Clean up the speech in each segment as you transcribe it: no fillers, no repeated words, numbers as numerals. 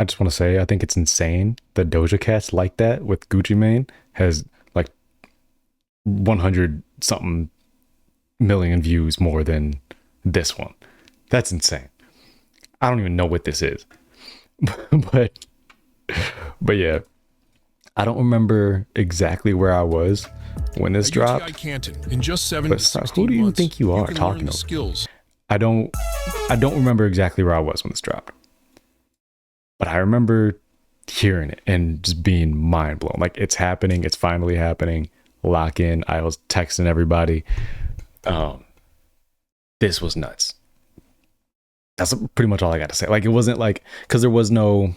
I just want to say I think it's insane that Doja Cat's like that with Gucci Mane has like 100 something million views more than this one. That's insane. I don't even know what this is. but but yeah, I don't remember exactly where I was when this dropped. Canton, in just 7 but to 16 who do you months, think you are can talking learn the over? skills. I don't remember exactly where I was when this dropped. But I remember hearing it and just being mind blown. Like, it's happening, it's finally happening. Lock in. I was texting everybody. This was nuts. That's pretty much all I got to say. Like, it wasn't like, because there was no,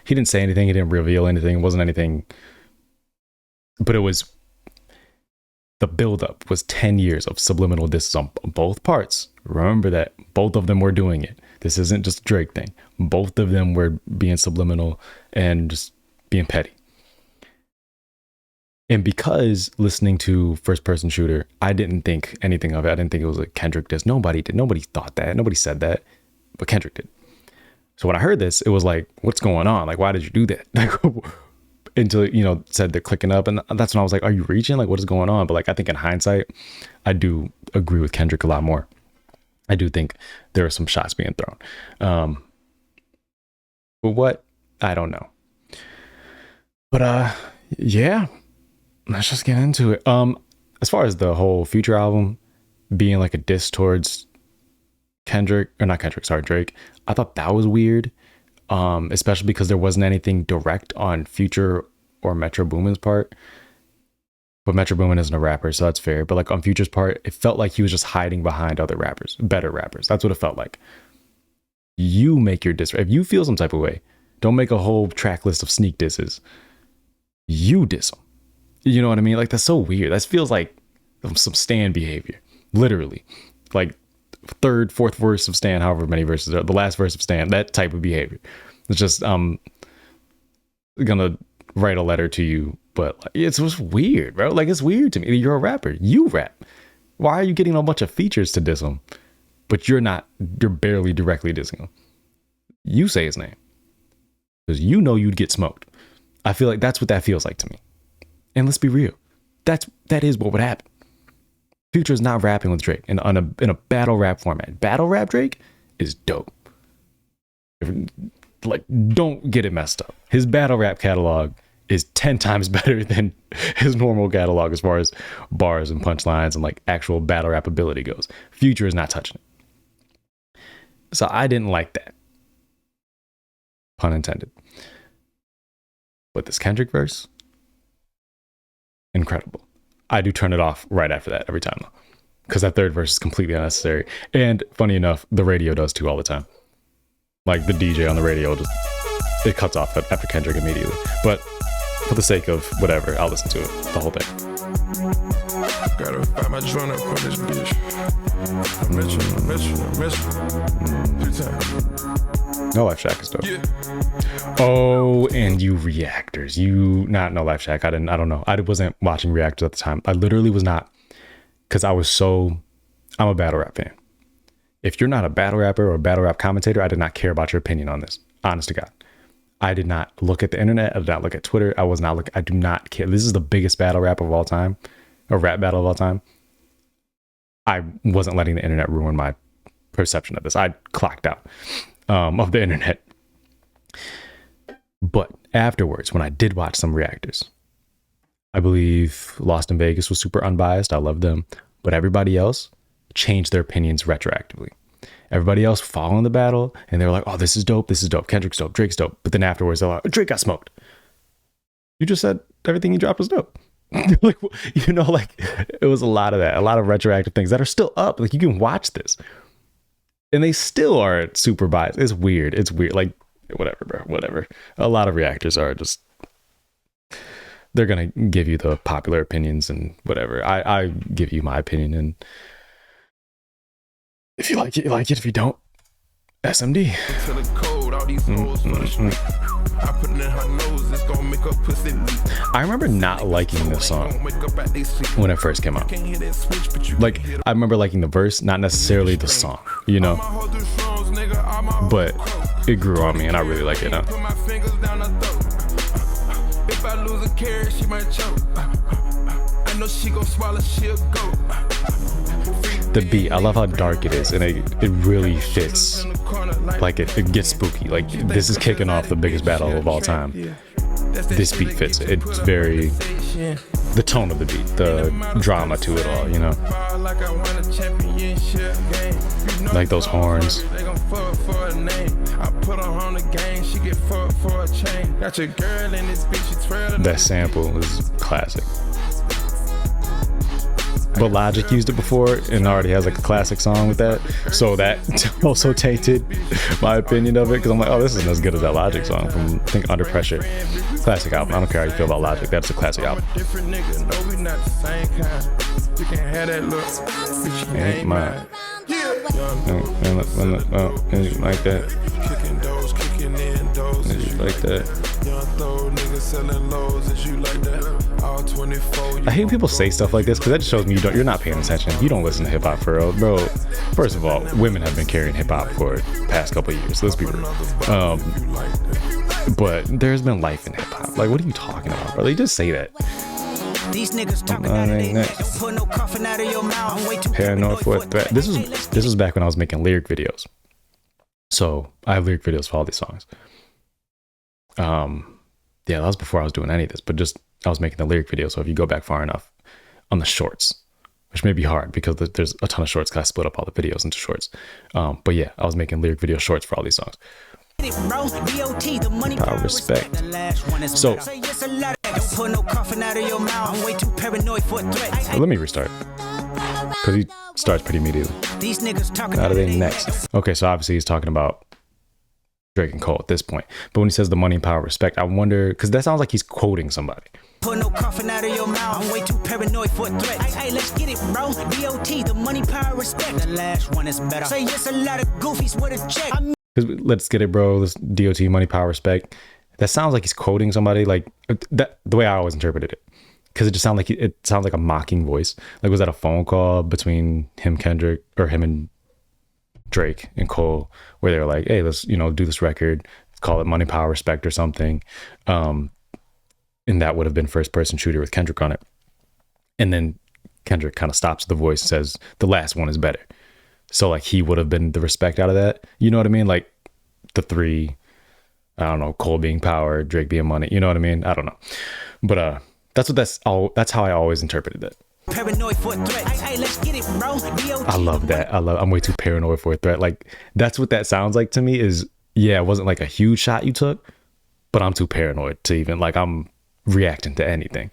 he didn't say anything, he didn't reveal anything, it wasn't anything, but it was, the buildup was 10 years of subliminal disses on both parts. Remember that both of them were doing it. This isn't just a Drake thing. Both of them were being subliminal and just being petty. And because listening to First Person Shooter, I didn't think anything of it. I didn't think it was a Kendrick diss. Nobody did. Nobody thought that. Nobody said that. But Kendrick did. So when I heard this, it was like, what's going on? Like, why did you do that? Like, until, you know, said they're clicking up. And that's when I was like, are you reaching? Like, what is going on? But like, I think in hindsight, I do agree with Kendrick a lot more. I do think there are some shots being thrown. But what? I don't know. But yeah, let's just get into it. As far as the whole Future album being like a diss towards Drake, I thought that was weird. Especially because there wasn't anything direct on Future or Metro Boomin's part. But Metro Boomin isn't a rapper, so that's fair. But like on Future's part, it felt like he was just hiding behind other rappers, better rappers. That's what it felt like. You make your diss. If you feel some type of way, don't make a whole track list of sneak disses. You diss them. You know what I mean? Like, that's so weird. That feels like some Stan behavior. Literally. Like third, fourth verse of Stan, however many verses are, the last verse of Stan, that type of behavior. It's just, I'm gonna write a letter to you, but like, it's just weird, bro. Like, it's weird to me. You're a rapper. You rap. Why are you getting a bunch of features to diss him? But you're barely directly dissing him. You say his name. Because you know you'd get smoked. I feel like that's what that feels like to me. And let's be real. That is what would happen. Future is not rapping with Drake in a battle rap format. Battle rap Drake is dope. Like, don't get it messed up. His battle rap catalog is 10 times better than his normal catalog as far as bars and punchlines and like actual battle rap ability goes. Future is not touching it. So I didn't like that. Pun intended. But this Kendrick verse, incredible. I do turn it off right after that every time though, because that third verse is completely unnecessary. And funny enough, the radio does too all the time. Like the DJ on the radio it cuts off after Kendrick immediately. But for the sake of whatever, I'll listen to it, the whole thing. Gotta find my joint up for this bitch. I miss you. No Life Shack is dope. Yeah. Oh, and you reactors. Not No Life Shack. I don't know. I wasn't watching reactors at the time. I literally was not, because I'm a battle rap fan. If you're not a battle rapper or a battle rap commentator, I did not care about your opinion on this. Honest to God. I did not look at the internet. I did not look at Twitter. I do not care. This is the biggest battle rap of all time, or rap battle of all time. I wasn't letting the internet ruin my perception of this. I clocked out of the internet. But afterwards, when I did watch some reactors, I believe Lost in Vegas was super unbiased. I love them. But everybody else changed their opinions retroactively. Everybody else following the battle, and they were like, oh, this is dope, Kendrick's dope, Drake's dope. But then afterwards, they're like, Drake got smoked. You just said everything he dropped was dope. Like, you know, like, it was a lot of that, a lot of retroactive things that are still up. Like, you can watch this. And they still are super biased. It's weird. Like, whatever, bro, whatever. A lot of reactors are just, they're going to give you the popular opinions and whatever. I give you my opinion, and if you like it, you like it. If you don't, SMD. Feeling cold out these hoes for the street. I put it in her nose, it's gonna make her pussy leak. I remember not liking this song when it first came out. Like, I remember liking the verse, not necessarily the song, you know? But it grew on me, and I really like it now. If I lose a carrot, she might choke. I know she gon' swallow, she'll go. The beat, I love how dark it is, and it really fits. Like, it gets spooky. Like, this is kicking off the biggest battle of all time. This beat fits. It's very, the tone of the beat, the drama to it all, you know? Like those horns. That sample is classic. But Logic used it before and already has like a classic song with that, so that also tainted my opinion of it, because I'm like, oh, this isn't as good as that Logic song from, I think, Under Pressure. Classic album. I don't care how you feel about Logic, that's a classic album. Ain't mine. Like that. Like that. I hate people say stuff like this, because that just shows me you're not paying attention. You don't listen to hip hop for real, bro. First of all, women have been carrying hip hop for the past couple of years. Let's be real. But there's been life in hip hop. Like, what are you talking about, bro? They just say that. These niggas talking out of their neck. Don't put no coughing out of your mouth. I'm way too paranoid for a threat. This was back when I was making lyric videos. So I have lyric videos for all these songs. Yeah, that was before I was doing any of this, but just I was making the lyric video. So if you go back far enough on the shorts, which may be hard because there's a ton of shorts, because I split up all the videos into shorts. But yeah, I was making lyric video shorts for all these songs. Power, respect. So let me restart, because he starts pretty immediately. These niggas talking Out of their necks. Okay, so obviously he's talking about Drake and Cole at this point. But when he says the money, power, respect, I wonder, because that sounds like he's quoting somebody. Put no coughing out of your mouth. I'm way too paranoid for a threat. Hey, let's get it, bro. DOT, the money, power, respect. The last one is better. Say yes, a lot of goofies with a check. Let's get it, bro. This DOT, money, power, respect. That sounds like he's quoting somebody, like that. The way I always interpreted it, because it just sounds like a mocking voice. Like, was that a phone call between him, Kendrick, or him and Drake and Cole, where they were like, hey, let's, do this record, call it Money, Power, Respect or something. And that would have been first person shooter with Kendrick on it. And then Kendrick kind of stops the voice and says, the last one is better. So like he would have been the respect out of that. You know what I mean? Like the three, I don't know, Cole being power, Drake being money. You know what I mean? I don't know. But that's how I always interpreted it. Paranoid for a threat. Hey, let's get it, bro. I love that. I'm way too paranoid for a threat. Like, that's what that sounds like to me is, yeah, it wasn't like a huge shot you took, but I'm too paranoid to even, like, I'm reacting to anything.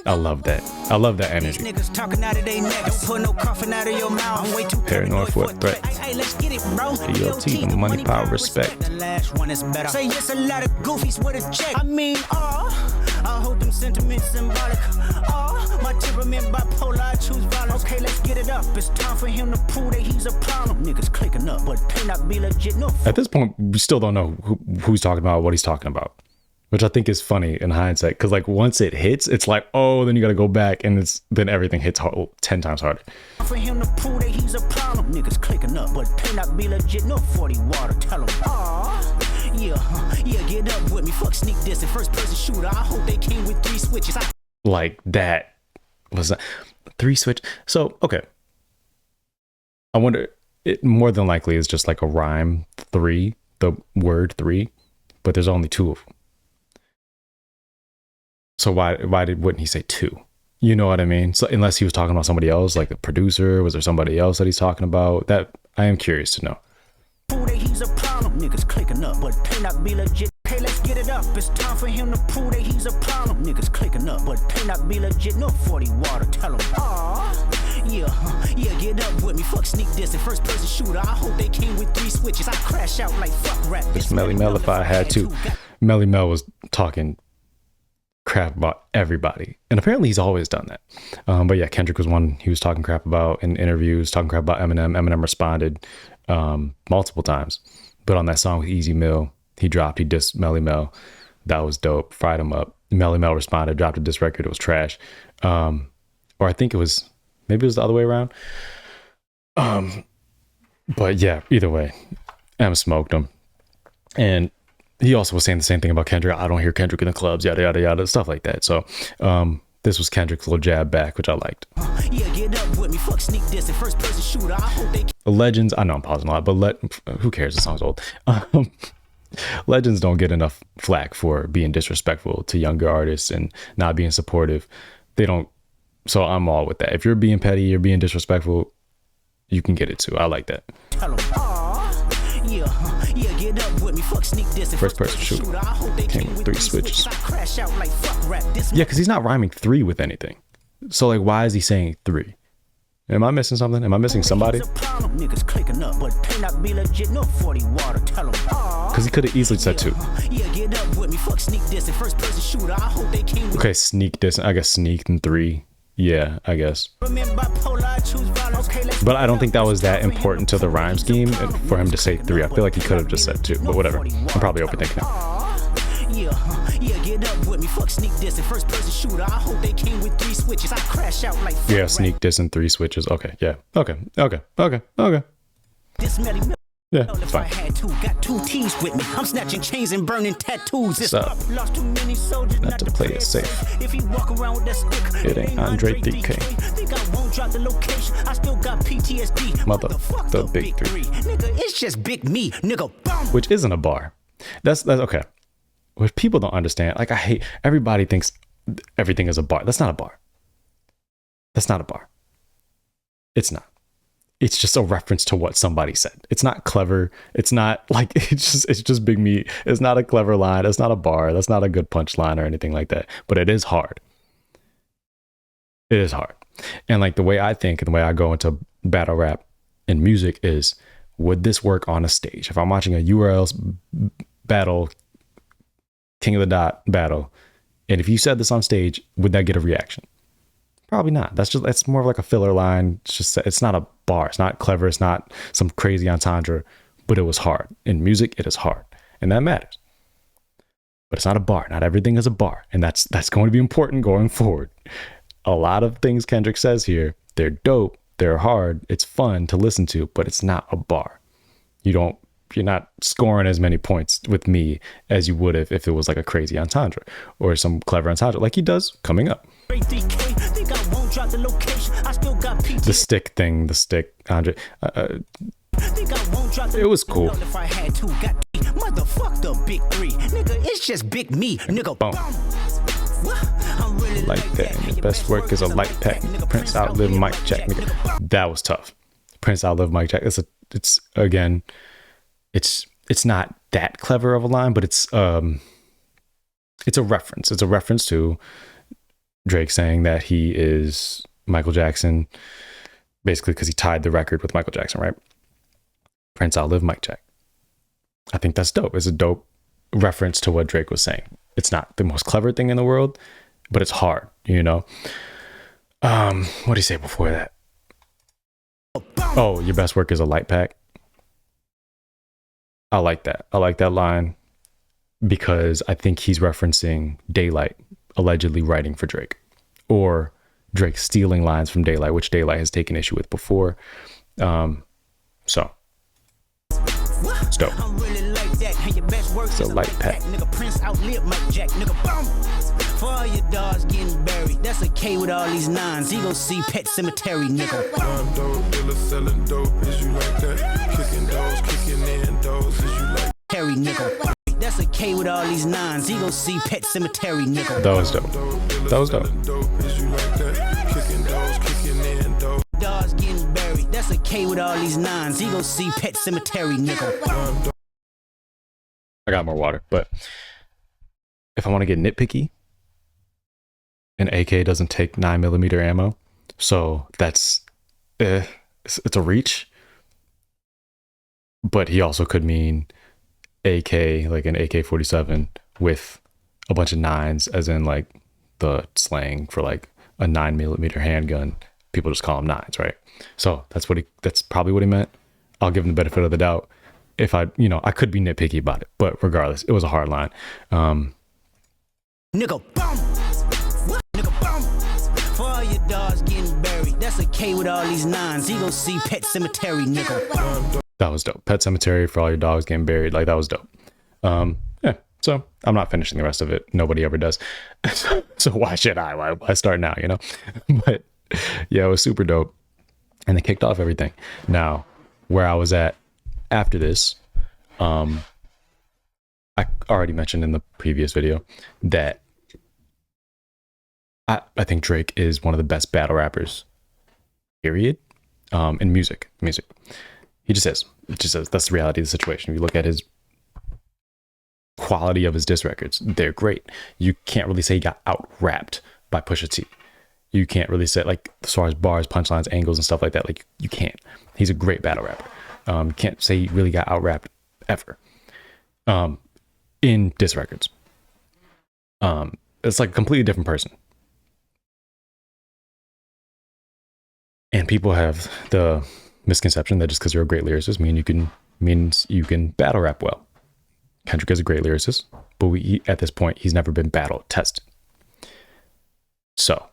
I love that. I love that energy. These niggas talking out of their neck. Don't put no coughing out of your mouth. I'm way too paranoid for a threat. Hey, let's get it, bro. DOT, the money, power, respect. The last one is better. Say yes, a lot of goofies with a check. I mean, I hold them sentiments symbolic. My temperament bipolar, I choose violence. Okay, let's get it up. It's time for him to prove that he's a problem. Niggas clicking up, but pay not be legit. No. At this point, we still don't know who's talking about what he's talking about, which I think is funny in hindsight, because like once it hits, it's like, oh, then you got to go back, and then everything hits 10 times harder. For him to prove that he's a problem. Niggas clicking up, but pay not be legit. No 40 water, tell him. Yeah, get up with me. Fuck sneak this and first person shooter. I hope they came with 3 switches. Like that was that 3 switch. So okay, I wonder, it more than likely is just like a rhyme 3, the word 3, but there's only 2 of them. So why wouldn't he say 2? You know what I mean? So unless he was talking about somebody else, like the producer, was there somebody else that he's talking about? That I am curious to know. Prove that he's a problem. Niggas clicking up, but pay not be legit. Hey, let's get it up. It's time for him to prove that he's a problem. Niggas clicking up, but pay not be legit. No 40 water, tell him. Yeah, get up with me. Fuck sneak this and first person shooter. I hope they came with 3 switches. I crash out like fuck rap. It's Melly Mel if I had to. Melly Mel was talking crap about everybody, and apparently he's always done that. But yeah, Kendrick was one he was talking crap about in interviews, talking crap about Eminem. Eminem responded multiple times, but on that song with Easy Mill, He dissed Melly Mel. That was dope. Fried him up. Melly Mel responded, dropped a diss record. It was trash. Or I think maybe it was the other way around. But yeah, either way, Em smoked him. And he also was saying the same thing about Kendrick. I don't hear Kendrick in the clubs, yada, yada, yada, stuff like that. So this was Kendrick's little jab back, which I liked. Yeah, get up with me. Fuck sneak this and first person shooter. I hope they Legends, I know I'm pausing a lot, but who cares? The song's old. Legends don't get enough flack for being disrespectful to younger artists and not being supportive. They don't. So I'm all with that. If you're being petty, you're being disrespectful, you can get it too. I like that. tell them, yeah, get up with me. Fuck sneak this and First person shooter. I hope they Came with 3 switches. I crash out like fuck rap. This Yeah, because he's not rhyming 3 with anything. So like, why is he saying 3? Am I missing something? Am I missing somebody? Niggas clicking up, but pay not be legit. No 40 water. Tell them, Because he could have easily said 2. yeah, get up with me. Fuck sneak this and first person shooter. I hope they came with Okay, sneak this. I guess sneak and 3. Yeah, I guess. But I don't think that was that important to the rhyme scheme for him to say 3. I feel like he could have just said 2, but whatever. I'm probably overthinking it. Yeah, get up with me. Fuck sneak this and first person shooter. I hope they came with 3 switches. I crash out like fuck Yeah, sneak this and 3 switches. Okay, yeah. Okay. this Melly Mel. Yeah, If it's I fine. had to, got 2 T's with me. I'm snatching chains and burning tattoos. It's up? up. Lost too many soldiers Not to play it safe. If he walk around with that stick, It ain't Andre DK. Think I won't drop the location. I still got PTSD. Motherfuck the big 3. Nigga, it's just big me. Nigga, bum. Which isn't a bar. That's okay. What people don't understand, like I hate, everybody thinks everything is a bar. That's not a bar. That's not a bar. It's not. It's just a reference to what somebody said. It's not clever. It's not like, it's just big meat. It's not a clever line. It's not a bar. That's not a good punchline or anything like that. But it is hard. It is hard. And like the way I think and the way I go into battle rap and music is, would this work on a stage? If I'm watching a URL's battle, King of the Dot battle, and if you said this on stage, would that get a reaction? Probably not. That's more of like a filler line. It's not a bar. It's not clever. It's not some crazy entendre, but it was hard. In music, it is hard, and that matters. But it's not a bar. Not everything is a bar, and that's going to be important going forward. A lot of things Kendrick says here, they're dope, they're hard, it's fun to listen to, but it's not a bar. You're not scoring as many points with me as you would if it was like a crazy entendre or some clever entendre like he does coming up. The stick thing, Andre. It was cool. If I had to, got motherfuck the big 3. Nigga, it's just big me. Nigga, Boom. Really Like that. And your best work is a light pack. Prince outlive Mike Jack. Nigga. That was tough. Prince outlive Mike Jack. It's not that clever of a line, but it's a reference. It's a reference to Drake saying that he is Michael Jackson, basically because he tied the record with Michael Jackson, right? Prince outlive Mike Jack. I think that's dope. It's a dope reference to what Drake was saying. It's not the most clever thing in the world, but it's hard, you know? What did he say before that? Oh, your best work is a light pack. I like that. I like that line because I think he's referencing Daylight allegedly writing for Drake, or Drake stealing lines from Daylight, which Daylight has taken issue with before. So it's dope. It's a light pack. Nigga, Prince outlive Mike Jack. Nigga, bum. For all your dogs getting buried, that's a K with all these 9s. He gon' see Pet Cemetery, nigga. Dope dealer selling dope. Is you like that? Kicking doors, kicking in doors. Is you like Terry, nigga. That's a K with all these 9s. He gon' see Pet Cemetery, nigga. That was dope. That was dope. Is you like that? Kicking doors, kicking in doors. Dogs getting buried, that's a K with all these 9s. He gon' see Pet Cemetery, nigga. I got more water, but if I want to get nitpicky, an AK doesn't take 9mm ammo, so that's it's a reach. But he also could mean AK, like an AK-47 with a bunch of 9s, as in like the slang for like a 9mm handgun. People just call them 9s, right? So that's probably what he meant. I'll give him the benefit of the doubt. if I could be nitpicky about it, but regardless, it was a hard line. Nigga, bum. Nigga, bum. For all your dogs getting buried, that's a K with all these nines. You gon' see Pet Cemetery, nigga. That was dope. Pet Cemetery, for all your dogs getting buried. Like, that was dope. Yeah. So I'm not finishing the rest of it. Nobody ever does. So why should I? Why start now? But yeah, it was super dope. And they kicked off everything. Now, where I was at after this, I already mentioned in the previous video that I think Drake is one of the best battle rappers, period, in music. He just is. It just is. That's the reality of the situation. If you look at his quality of his diss records, they're great. You can't really say he got out-rapped by Pusha T. You can't really say, like, as far as bars, punchlines, angles, and stuff like that, like, you can't. He's a great battle rapper. Can't say he really got out-rapped ever in diss records. It's like a completely different person. And people have the misconception that just because you're a great lyricist means you can battle rap well. Kendrick is a great lyricist, but at this point, he's never been battle tested. So,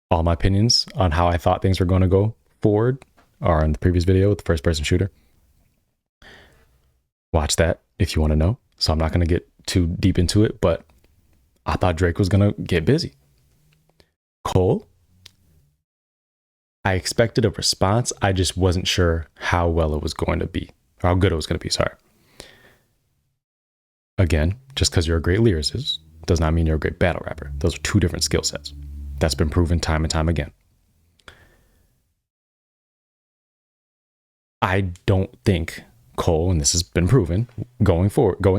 all my opinions on how I thought things were going to go forward are in the previous video with the first person shooter. Watch that if you want to know. So I'm not going to get too deep into it, but I thought Drake was going to get busy. Cole, I expected a response. I just wasn't sure how well it was going to be, or how good it was going to be. Sorry. Again, just because you're a great lyricist does not mean you're a great battle rapper. Those are two different skill sets. That's been proven time and time again. I don't think Cole, and this has been proven going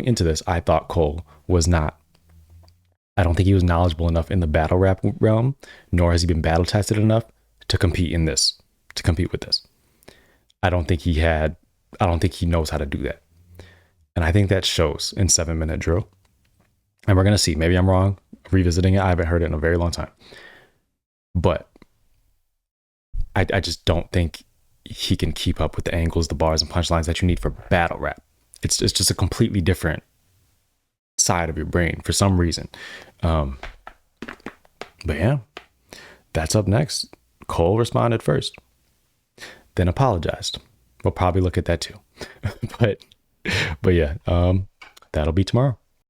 into this, I thought Cole was not, I don't think he was knowledgeable enough in the battle rap realm, nor has he been battle tested enough to compete with this. I don't think he knows how to do that. And I think that shows in 7 Minute Drill. And we're going to see, maybe I'm wrong revisiting it. I haven't heard it in a very long time, but I just don't think he can keep up with the angles, the bars, and punchlines that you need for battle rap. It's just a completely different side of your brain for some reason. But yeah, that's up next. Cole responded first, then apologized. We'll probably look at that too. but yeah, that'll be tomorrow.